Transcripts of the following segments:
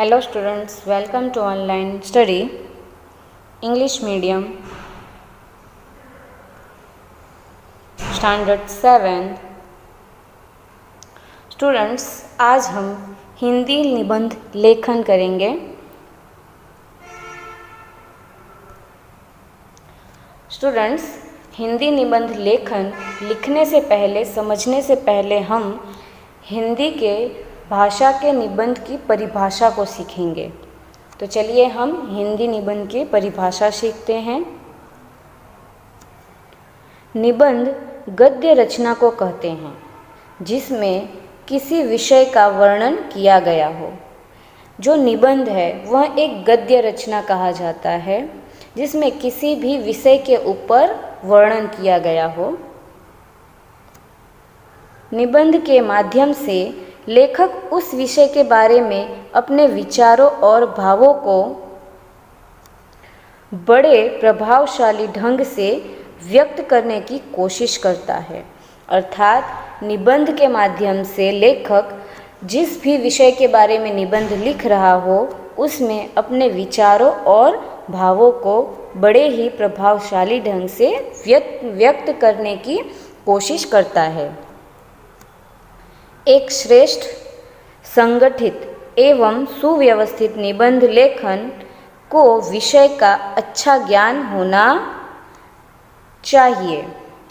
Hello students, welcome to online study English medium standard 7। Students, आज हम हिंदी निबंध लेखन करेंगे। स्टूडेंट्स, हिंदी निबंध लेखन लिखने से पहले, समझने से पहले हम हिंदी के भाषा के निबंध की परिभाषा को सीखेंगे। तो चलिए हम हिंदी निबंध की परिभाषा सीखते हैं। निबंध गद्य रचना को कहते हैं जिसमें किसी विषय का वर्णन किया गया हो। जो निबंध है वह एक गद्य रचना कहा जाता है जिसमें किसी भी विषय के ऊपर वर्णन किया गया हो। निबंध के माध्यम से लेखक उस विषय के बारे में अपने विचारों और भावों को बड़े प्रभावशाली ढंग से व्यक्त करने की कोशिश करता है। अर्थात निबंध के माध्यम से लेखक जिस भी विषय के बारे में निबंध लिख रहा हो उसमें अपने विचारों और भावों को बड़े ही प्रभावशाली ढंग से व्यक्त करने की कोशिश करता है। एक श्रेष्ठ, संगठित एवं सुव्यवस्थित निबंध लेखन को विषय का अच्छा ज्ञान होना चाहिए।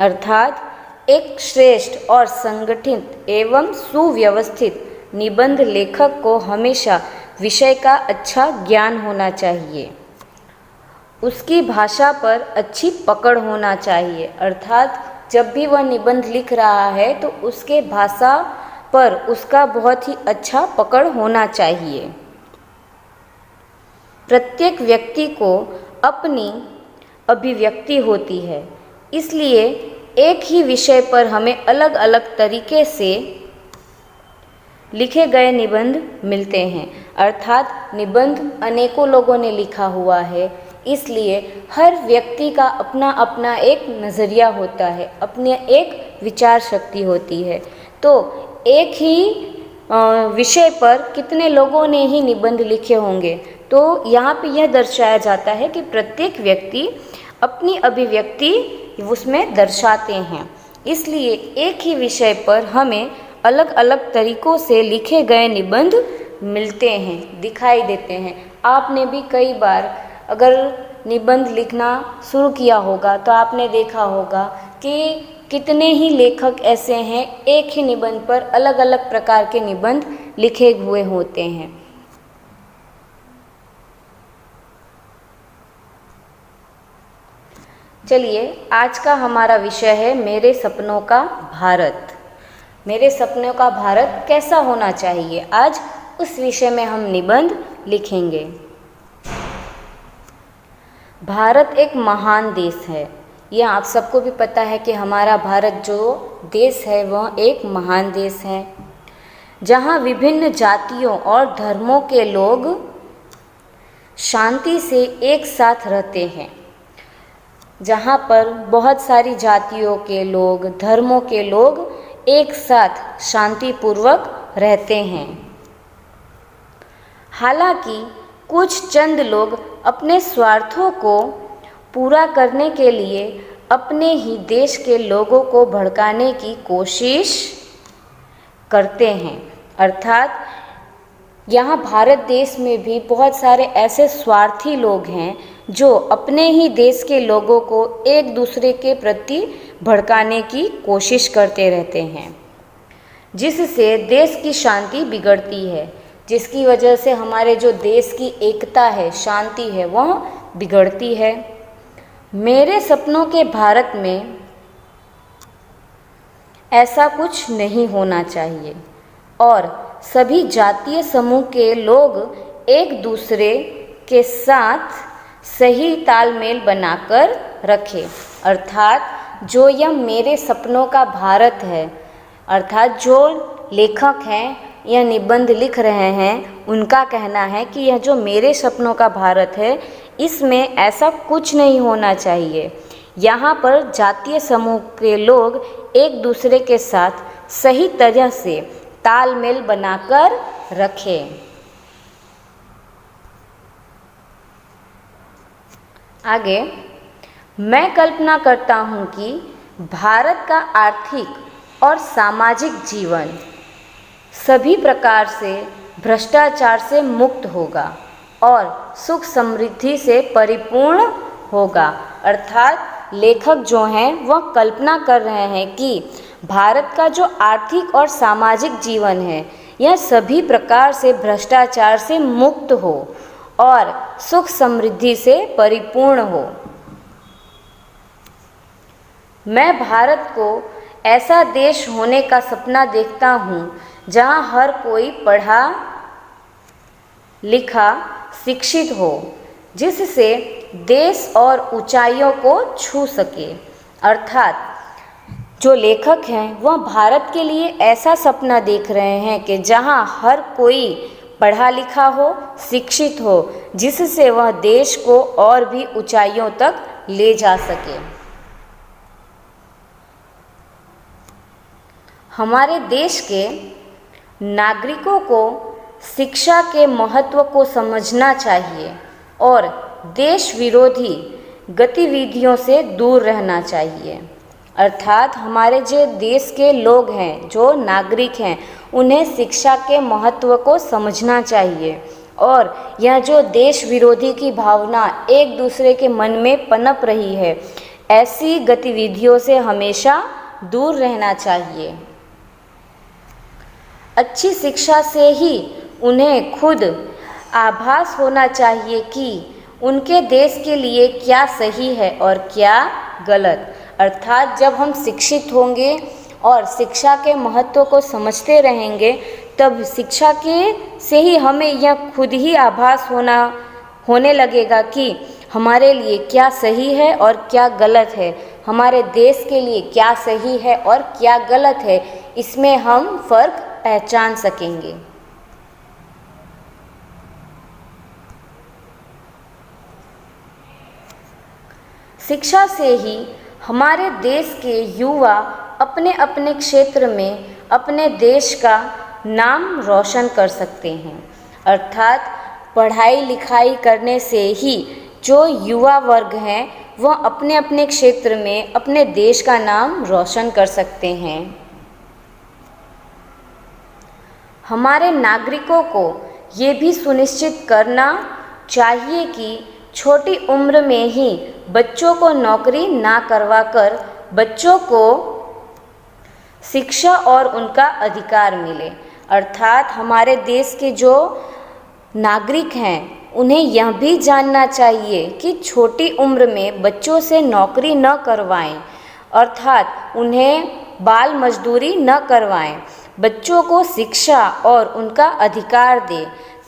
अर्थात एक श्रेष्ठ और संगठित एवं सुव्यवस्थित निबंध लेखक को हमेशा विषय का अच्छा ज्ञान होना चाहिए। उसकी भाषा पर अच्छी पकड़ होना चाहिए। अर्थात जब भी वह निबंध लिख रहा है तो उसके भाषा पर उसका बहुत ही अच्छा पकड़ होना चाहिए। प्रत्येक व्यक्ति को अपनी अभिव्यक्ति होती है, इसलिए एक ही विषय पर हमें अलग अलग तरीके से लिखे गए निबंध मिलते हैं। अर्थात निबंध अनेकों लोगों ने लिखा हुआ है, इसलिए हर व्यक्ति का अपना अपना एक नज़रिया होता है, अपनी एक विचार शक्ति होती है। तो एक ही विषय पर कितने लोगों ने ही निबंध लिखे होंगे। तो यहाँ पे यह दर्शाया जाता है कि प्रत्येक व्यक्ति अपनी अभिव्यक्ति उसमें दर्शाते हैं, इसलिए एक ही विषय पर हमें अलग अलग तरीक़ों से लिखे गए निबंध मिलते हैं, दिखाई देते हैं। आपने भी कई बार अगर निबंध लिखना शुरू किया होगा तो आपने देखा होगा कि कितने ही लेखक ऐसे हैं एक ही निबंध पर अलग अलग प्रकार के निबंध लिखे हुए होते हैं। चलिए, आज का हमारा विषय है मेरे सपनों का भारत। मेरे सपनों का भारत कैसा होना चाहिए, आज उस विषय में हम निबंध लिखेंगे। भारत एक महान देश है। यह आप सबको भी पता है कि हमारा भारत जो देश है वह एक महान देश है जहाँ विभिन्न जातियों और धर्मों के लोग शांति से एक साथ रहते हैं। जहाँ पर बहुत सारी जातियों के लोग, धर्मों के लोग एक साथ शांतिपूर्वक रहते हैं। हालांकि कुछ चंद लोग अपने स्वार्थों को पूरा करने के लिए अपने ही देश के लोगों को भड़काने की कोशिश करते हैं। अर्थात यहाँ भारत देश में भी बहुत सारे ऐसे स्वार्थी लोग हैं जो अपने ही देश के लोगों को एक दूसरे के प्रति भड़काने की कोशिश करते रहते हैं, जिससे देश की शांति बिगड़ती है, जिसकी वजह से हमारे जो देश की एकता है, शांति है, वह बिगड़ती है। मेरे सपनों के भारत में ऐसा कुछ नहीं होना चाहिए और सभी जातीय समूह के लोग एक दूसरे के साथ सही तालमेल बनाकर रखें। अर्थात जो यह मेरे सपनों का भारत है, अर्थात जो लेखक हैं, यह निबंध लिख रहे हैं, उनका कहना है कि यह जो मेरे सपनों का भारत है इसमें ऐसा कुछ नहीं होना चाहिए। यहाँ पर जातीय समूह के लोग एक दूसरे के साथ सही तरह से तालमेल बनाकर रखें। आगे, मैं कल्पना करता हूँ कि भारत का आर्थिक और सामाजिक जीवन सभी प्रकार से भ्रष्टाचार से मुक्त होगा और सुख समृद्धि से परिपूर्ण होगा। अर्थात लेखक जो हैं वह कल्पना कर रहे हैं कि भारत का जो आर्थिक और सामाजिक जीवन है यह सभी प्रकार से भ्रष्टाचार से मुक्त हो और सुख समृद्धि से परिपूर्ण हो। मैं भारत को ऐसा देश होने का सपना देखता हूँ जहाँ हर कोई पढ़ा लिखा शिक्षित हो, जिससे देश और ऊंचाइयों को छू सके। अर्थात जो लेखक हैं वह भारत के लिए ऐसा सपना देख रहे हैं कि जहाँ हर कोई पढ़ा लिखा हो, शिक्षित हो, जिससे वह देश को और भी ऊंचाइयों तक ले जा सके। हमारे देश के नागरिकों को शिक्षा के महत्व को समझना चाहिए और देश विरोधी गतिविधियों से दूर रहना चाहिए। अर्थात हमारे जो देश के लोग हैं, जो नागरिक हैं, उन्हें शिक्षा के महत्व को समझना चाहिए और यह जो देश विरोधी की भावना एक दूसरे के मन में पनप रही है, ऐसी गतिविधियों से हमेशा दूर रहना चाहिए। अच्छी शिक्षा से ही उन्हें खुद आभास होना चाहिए कि उनके देश के लिए क्या सही है और क्या गलत। अर्थात जब हम शिक्षित होंगे और शिक्षा के महत्व को समझते रहेंगे, तब शिक्षा के से ही हमें यह खुद ही आभास होने लगेगा कि हमारे लिए क्या सही है और क्या गलत है, हमारे देश के लिए क्या सही है और क्या गलत है, इसमें हम फर्क पहचान सकेंगे। शिक्षा से ही हमारे देश के युवा अपने अपने क्षेत्र में अपने देश का नाम रोशन कर सकते हैं। अर्थात पढ़ाई लिखाई करने से ही जो युवा वर्ग हैं वह अपने अपने क्षेत्र में अपने देश का नाम रोशन कर सकते हैं। हमारे नागरिकों को ये भी सुनिश्चित करना चाहिए कि छोटी उम्र में ही बच्चों को नौकरी ना करवाकर बच्चों को शिक्षा और उनका अधिकार मिले। अर्थात हमारे देश के जो नागरिक हैं उन्हें यह भी जानना चाहिए कि छोटी उम्र में बच्चों से नौकरी न करवाएं, अर्थात उन्हें बाल मजदूरी न करवाएं, बच्चों को शिक्षा और उनका अधिकार दें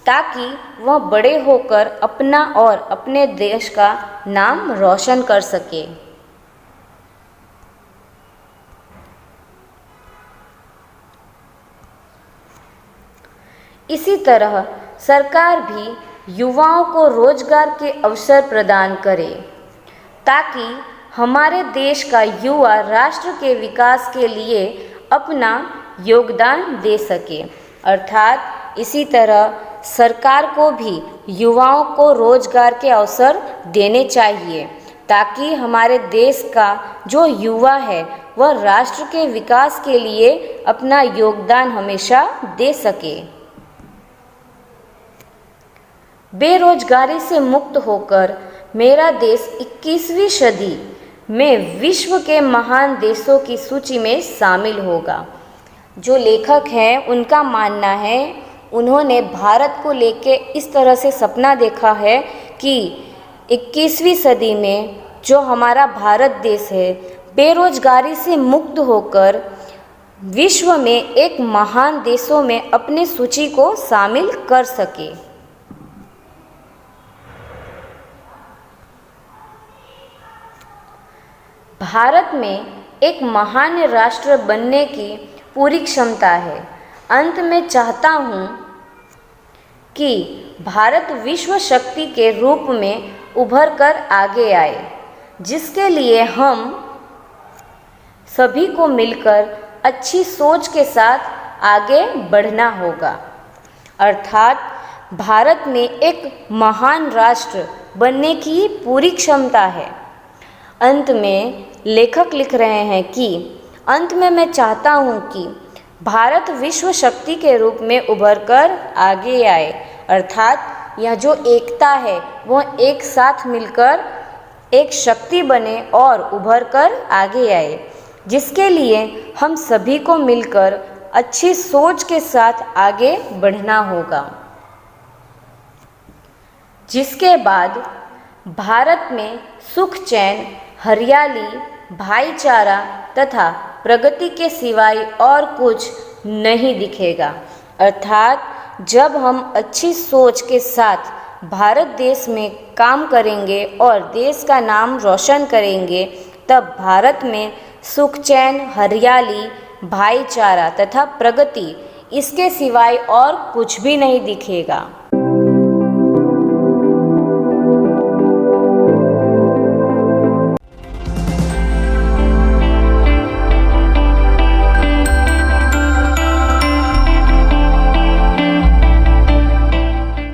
ताकि वह बड़े होकर अपना और अपने देश का नाम रोशन कर सके। इसी तरह सरकार भी युवाओं को रोजगार के अवसर प्रदान करे ताकि हमारे देश का युवा राष्ट्र के विकास के लिए अपना योगदान दे सके। अर्थात इसी तरह सरकार को भी युवाओं को रोजगार के अवसर देने चाहिए ताकि हमारे देश का जो युवा है वह राष्ट्र के विकास के लिए अपना योगदान हमेशा दे सके। बेरोजगारी से मुक्त होकर मेरा देश 21वीं सदी में विश्व के महान देशों की सूची में शामिल होगा। जो लेखक हैं उनका मानना है, उन्होंने भारत को लेके इस तरह से सपना देखा है कि 21वीं सदी में जो हमारा भारत देश है बेरोजगारी से मुक्त होकर विश्व में एक महान देशों में अपनी सूची को शामिल कर सके। भारत में एक महान राष्ट्र बनने की पूरी क्षमता है। अंत में चाहता हूँ कि भारत विश्व शक्ति के रूप में उभर कर आगे आए, जिसके लिए हम सभी को मिलकर अच्छी सोच के साथ आगे बढ़ना होगा। अर्थात भारत में एक महान राष्ट्र बनने की पूरी क्षमता है। अंत में लेखक लिख रहे हैं कि अंत में मैं चाहता हूँ कि भारत विश्व शक्ति के रूप में उभरकर आगे आए, अर्थात यह जो एकता है वह एक साथ मिलकर एक शक्ति बने और उभरकर आगे आए, जिसके लिए हम सभी को मिलकर अच्छी सोच के साथ आगे बढ़ना होगा। जिसके बाद भारत में सुख, चैन, हरियाली, भाईचारा तथा प्रगति के सिवाय और कुछ नहीं दिखेगा। अर्थात जब हम अच्छी सोच के साथ भारत देश में काम करेंगे और देश का नाम रोशन करेंगे, तब भारत में सुख, चैन, हरियाली, भाईचारा तथा प्रगति इसके सिवाय और कुछ भी नहीं दिखेगा।